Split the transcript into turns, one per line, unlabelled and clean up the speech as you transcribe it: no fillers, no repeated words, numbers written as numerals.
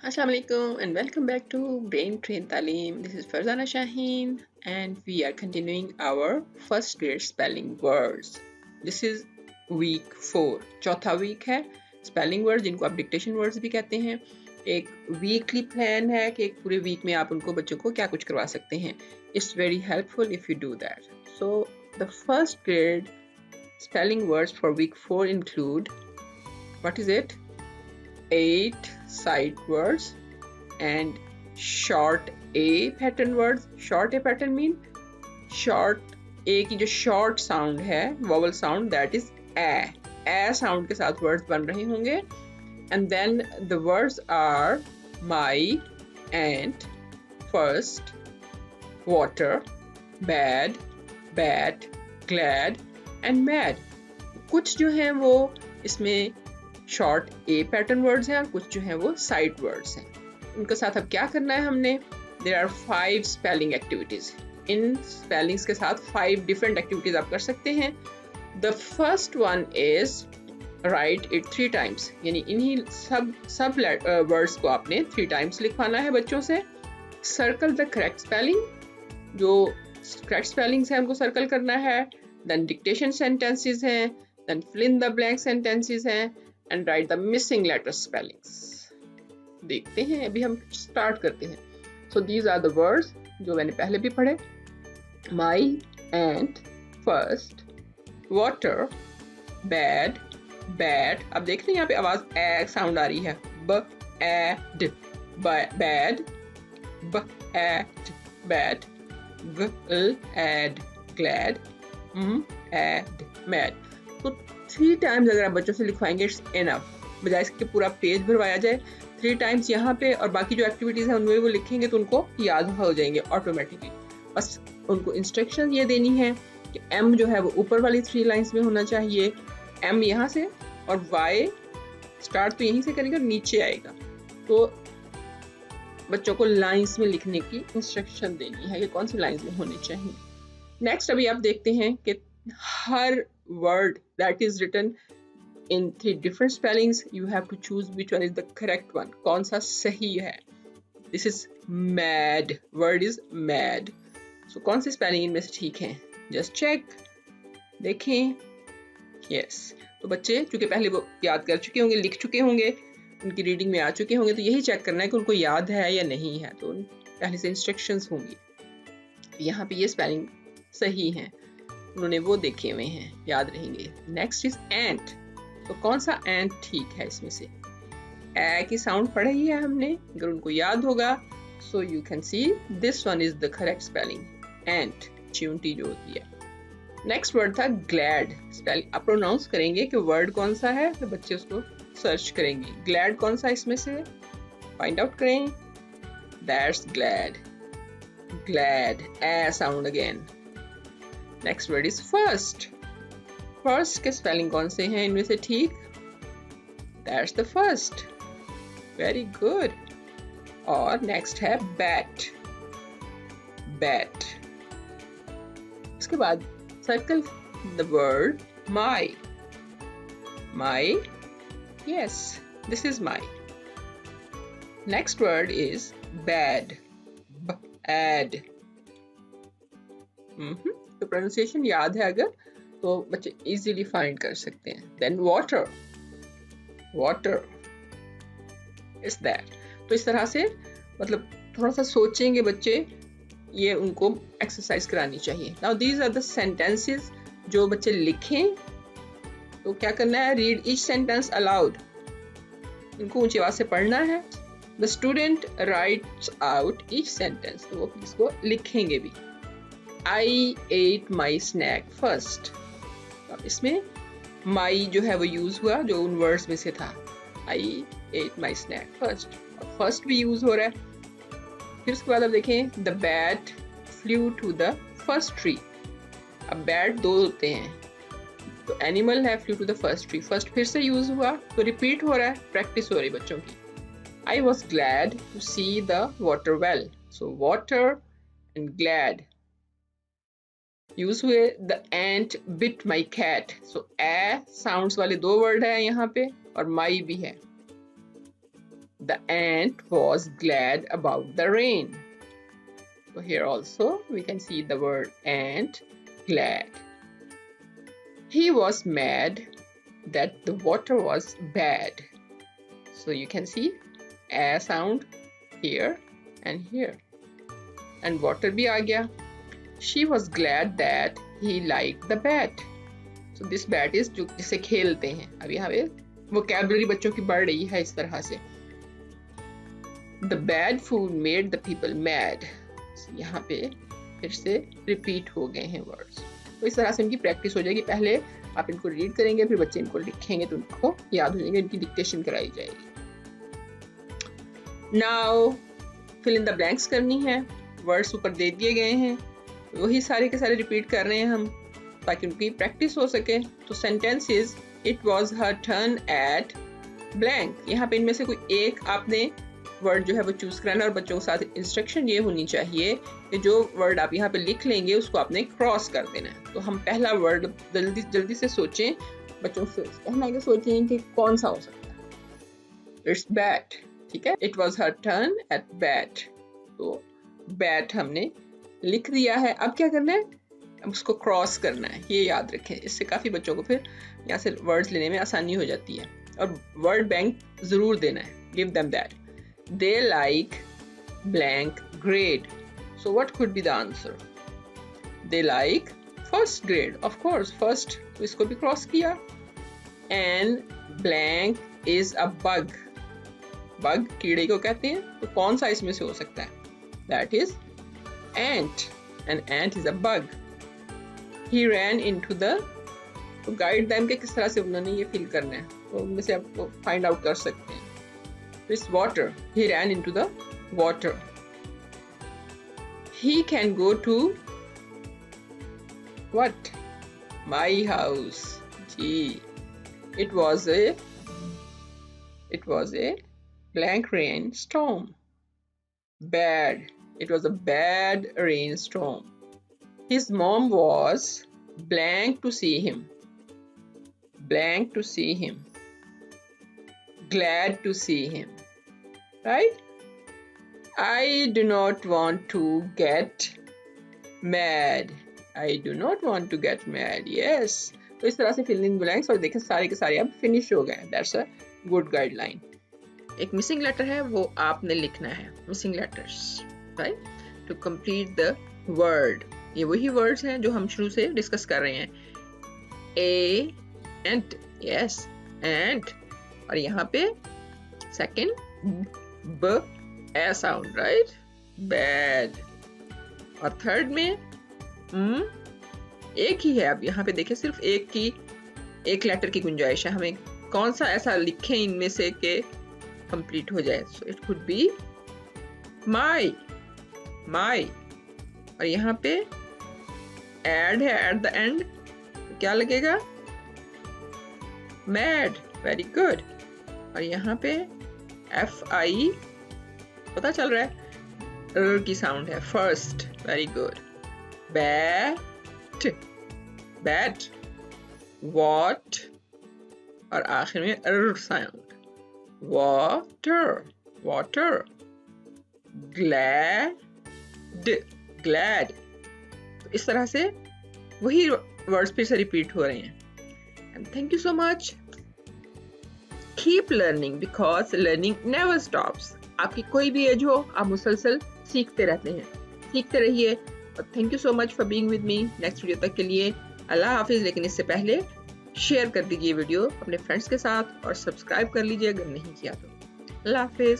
Assalamu alaikum and welcome back to Brain Train Taaleem. This is Farzana Shaheen and we are continuing our first grade spelling words. This is week 4. चौथा week है spelling words जिनको आप dictation words भी कहते हैं. एक weekly plan है कि एक पूरे week में आप उनको बच्चों को क्या कुछ करवा सकते हैं. It's very helpful if you do that. So the first grade spelling words for week 4 include, what is it? 8 sight words and short A pattern words. Short A pattern mean short A की जो short sound है vowel sound, that is a sound के साथ words बन रहे होंगे. And then the words are my, and, first, water, bad, bat, glad and mad. कुछ जो हैं वो इसमें शॉर्ट ए पैटर्न वर्ड्स हैं और कुछ जो हैं वो साइड वर्ड्स हैं. उनके साथ अब क्या करना है हमने? There are 5 spelling activities. इन स्पेलिंग्स के साथ 5 डिफरेंट एक्टिविटीज आप कर सकते हैं. The first one is write it 3 times. यानी इन्हीं सब वर्ड्स को आपने 3 टाइम्स लिखवाना है बच्चों से. Circle the correct spelling. जो करेक्ट स्पेलिंग्स हैं उनको सर्कल करना है. देन डिक्टेशन सेंटेंसेस हैं. Then fill in the blank sentences हैं. and write the missing letter spellings. देखते हैं, अभी हम स्टार्ट करते हैं. So these are the words जो मैंने पहले भी पढ़े. My, and, first, water, bad, bat. अब देख रहे हैं यहाँ पे आवाज ए साउंड आ रही है. bad, bad, bad, bad, glad, glad, mad, mad. तो 3 टाइम्स अगर आप बच्चों से लिखवाएंगे इट्स इनफ. बजाय इसके पूरा पेज भरवाया जाए, 3 टाइम्स यहाँ पे और बाकी जो एक्टिविटीज है उनमें वो लिखेंगे तो उनको याद हो जाएंगे ऑटोमेटिकली. बस उनको इंस्ट्रक्शन ये देनी है कि एम जो है वो ऊपर वाली 3 लाइंस में होना चाहिए. एम यहाँ से और वाई स्टार्ट तो यहीं से करेगा, नीचे आएगा. तो बच्चों को लाइंस में लिखने की इंस्ट्रक्शन देनी है कि कौन सी लाइंस में होनी चाहिए. नेक्स्ट अभी आप देखते हैं कि हर word that is written in 3 different spellings, you have to choose which one is the correct one. कौन सा सही है? This is mad. Word is mad. So कौन सी spelling इनमें से ठीक है? Just check. देखें. Yes. तो बच्चे चूंकि पहले वो याद कर चुके होंगे, लिख चुके होंगे, उनकी रीडिंग में आ चुके होंगे, तो यही चेक करना है कि उनको याद है या नहीं है. तो पहले से इंस्ट्रक्शंस होंगी. यहाँ पे ये स्पेलिंग सही है, उन्होंने वो देखे हुए हैं, याद रहेंगे. नेक्स्ट इज एंट. तो कौन सा एंट ठीक है इसमें से? ए की साउंड पढ़ी है हमने, अगर उनको याद होगा so you can see this one is the correct spelling. Ant च्यूंटी जो होती है. नेक्स्ट वर्ड था ग्लैड. स्पेलिंग आप प्रोनाउंस करेंगे कि वर्ड कौन सा है, तो बच्चे उसको सर्च करेंगे. ग्लैड कौन सा इसमें से फाइंड आउट करें. That's glad. Glad. A sound again. Next word is first. First के स्पेलिंग कौन से हैं इनमें से ठीक? That's the first. Very good. और नेक्स्ट है बैट. बैट. उसके बाद circle the word my. My. Yes, this is my. Next word is bad. Bad. तो प्रोनाउंसिएशन याद है अगर, तो बच्चे इजीली फाइंड कर सकते हैं. Then water. Water is that. तो इस तरह से मतलब थोड़ा सा सोचेंगे बच्चे, ये उनको एक्सरसाइज करानी चाहिए. Now these are the sentences. जो बच्चे लिखें तो क्या करना है? Read each sentence aloud. इनको ऊंची आवाज से पढ़ना है. The student writes out each sentence. तो वो इसको लिखेंगे भी. I ate my snack first. अब इसमें my जो है वो यूज हुआ जो उन वर्ड्स में से था. I ate my snack first. अब first भी यूज हो रहा है. फिर उसके बाद अब देखें the bat flew to the first tree. अब bat 2 होते हैं, तो animal है flew to the first tree. first फिर से यूज हुआ तो रिपीट हो रहा है, प्रैक्टिस हो रही बच्चों की. I was glad to see the water well. So water and glad use हुए. The ant bit my cat. So A sounds वाले 2 वर्ड है यहाँ पे और माई भी है. The ant was glad about the rain. So here also we can see the word ant, glad. He was mad that the water was bad. So you can see a sound here and here. And water bhi aa gaya. She was glad that he liked the bat. So this bat is जो जिसे खेलते हैं. अब यहाँ पे vocabulary बच्चों की बढ़ रही है इस तरह से. The bad food made the people mad. So यहाँ पे फिर से repeat हो गए हैं words. तो इस तरह से इनकी practice हो जाएगी. पहले आप इनको read करेंगे, फिर बच्चे इनको लिखेंगे तो उनको याद हो जाएंगे. इनकी dictation कराई जाएगी. Now fill in the blanks करनी है. Words ऊपर दे दिए गए हैं, वही सारे के सारे रिपीट कर रहे हैं हम ताकि उनकी प्रैक्टिस हो सके. तो sentences, it was her turn eight blank. यहाँ पे इनमें से कोई एक आपने वर्ड जो है वो चूज कराना और बच्चों के साथ इंस्ट्रक्शन ये होनी चाहिए कि जो वर्ड आप यहाँ पे लिख लेंगे उसको आपने क्रॉस कर देना है. तो हम पहला वर्ड जल्दी से सोचें, बच्चों से कहना कि सोचें कि कौन सा हो सकता है. It's bat. ठीक है, it was her turn eight bat. तो बैट हमने लिख दिया है. अब क्या करना है, अब उसको क्रॉस करना है. ये याद रखें, इससे काफ़ी बच्चों को फिर यहाँ से वर्ड्स लेने में आसानी हो जाती है. और वर्ड बैंक ज़रूर देना है. Give them that. They like blank grade. So what could be the answer? They like first grade. Of course first, तो इसको भी क्रॉस किया. And blank is a bug. Bug कीड़े को कहते हैं. तो कौन सा इसमें से हो सकता है? That is ant. An ant is a bug. He ran into the. तो गाइड them के किस तरह से उन्होंने ये फील करना है, तो उनमें से आप फाइंड आउट कर सकते हैं. It's water. He ran into the water. He can go to what? My house. Gee. It was a blank rainstorm. Bad. It was a bad rainstorm. His mom was blank to see him. Blank to see him. Glad to see him. Right? I do not want to get mad. I do not want to get mad. Yes. तो इस तरह से fill in blanks और देखें सारे के सारे अब finish हो गए. That's a good guideline. एक missing letter है, वो आपने लिखना है. Missing letters. Right? To complete the word. ये वही words हैं जो हम शुरू से डिस्कस कर रहे हैं. A, ant. Yes, ant. और यहाँ पे second B, A sound, right? Bad. और third में एक ही है. अब यहाँ पे देखिए सिर्फ एक लेटर की गुंजाइश है. हमें कौन सा ऐसा लिखें इनमें से कि कंप्लीट हो जाए. So it could be my. और यहाँ पे add है at the end, तो क्या लगेगा? mad. Very good. और यहाँ पे FI पता चल रहा है, r की साउंड है. first. Very good. bat. what. और आखिर में r साउंड. water. glad. तो इस तरह से वही वर्ड्स फिर से रिपीट हो रहे हैं. And thank you so much. Keep learning because learning never stops. आपकी कोई भी एज हो, आप मुसलसल सीखते रहते हैं. सीखते रहिए. और thank you so much for being with me. Next video तक के लिए अल्लाह हाफिज. लेकिन इससे पहले शेयर कर दीजिए वीडियो अपने फ्रेंड्स के साथ और सब्सक्राइब कर लीजिए अगर नहीं किया तो. अल्लाह हाफिज.